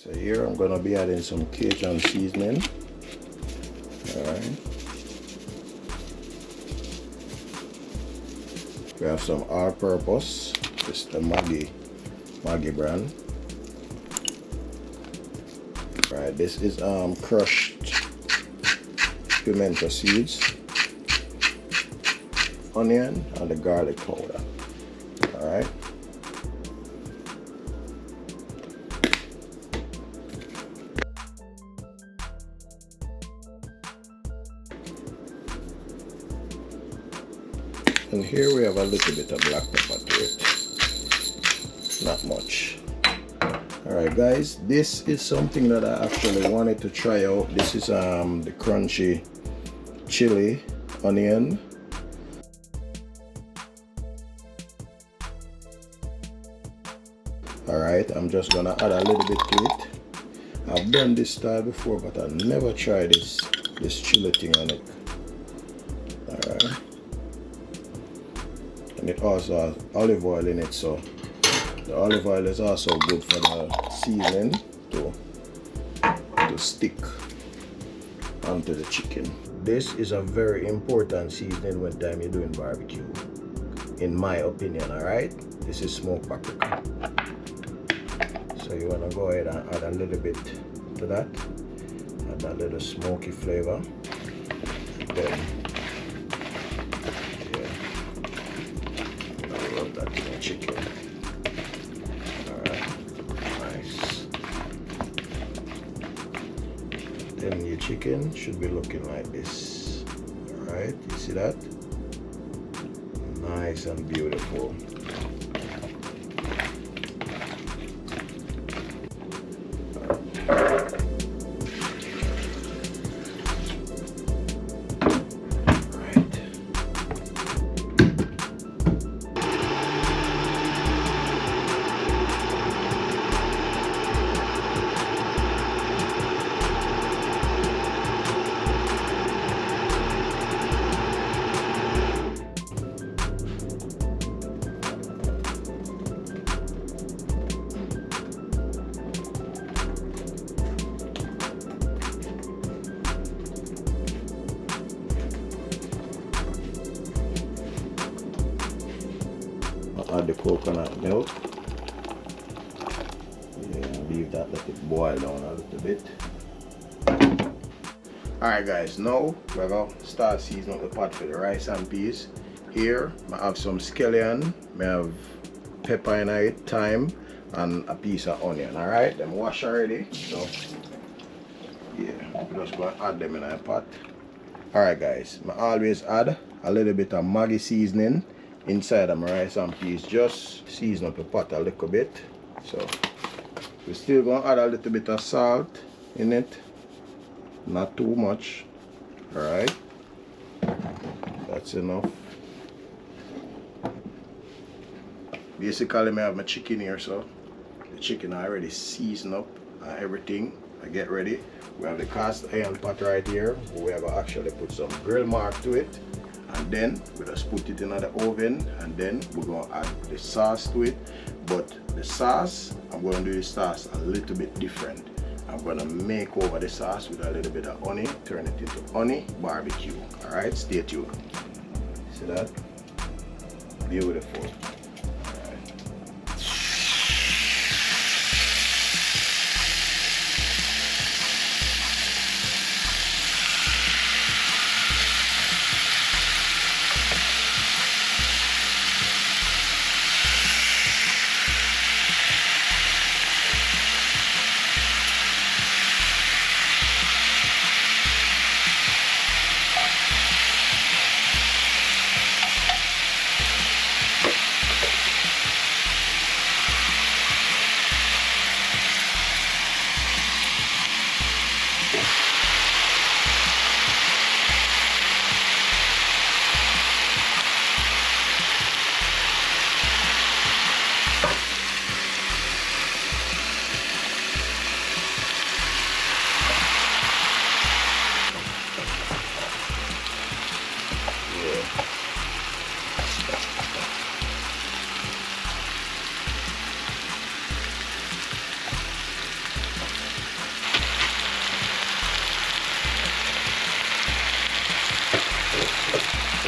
So here I'm gonna be adding some Cajun seasoning. Alright. We have some all-purpose. This is the Maggi brand. Alright, this is crushed pimento seeds, onion, and the garlic powder. Alright. And here we have a little bit of black pepper to it. Not much. Alright guys, this is something that I actually wanted to try out. This is the crunchy chili onion. Alright, I'm just gonna add a little bit to it. I've done this style before, but I never tried this chili thing on it. Alright. And it also has olive oil in it, so the olive oil is also good for the seasoning to stick onto the chicken. This is a very important seasoning when time you're doing barbecue, in my opinion. Alright, this is smoked paprika. So you want to go ahead and add a little bit to that, add a little smoky flavor. Then rub that in the chicken. Alright, nice. Then your chicken should be looking like this. Alright, you see that? Nice and beautiful. Add the coconut milk. Leave that, let it boil down a little bit. Alright guys, now we're going to start seasoning up the pot for the rice and peas. Here I have some scallion, I have pepper in it, thyme, and a piece of onion. Alright, them wash already, so yeah, I'm just going to add them in a pot. Alright guys, I always add a little bit of Maggi seasoning inside of my rice and peas, just season up the pot a little bit. So we're still going to add a little bit of salt in it, not too much. Alright, that's enough. Basically I have my chicken here, so the chicken I already seasoned up and everything. I get ready. We have the cast iron pot right here, where we have to actually put some grill mark to it. And then we just put it in the oven, and then we're going to add the sauce to it. But the sauce, I'm going to do the sauce a little bit different. I'm going to make over the sauce with a little bit of honey, turn it into honey barbecue. Alright, stay tuned. See that? Beautiful.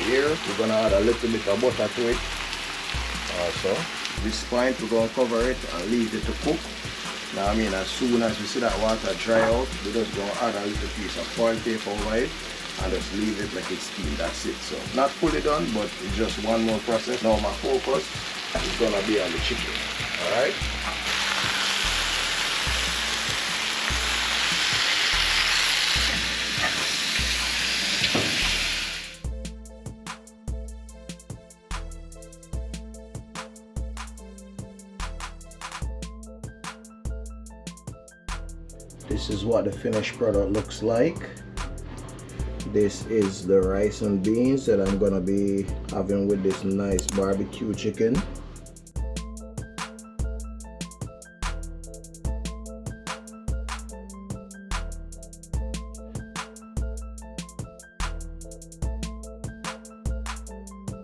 here we're gonna add a little bit of butter to it. Also, this point we're gonna cover it and leave it to cook. Now I mean, as soon as we see that water dry out, we're just gonna add a little piece of foil paper over it and just leave it like it's steamed. That's it. So not fully done, but it's just one more process. Now my focus is gonna be on the chicken. All right. This is what the finished product looks like. This is the rice and beans that I'm gonna be having with this nice barbecue chicken.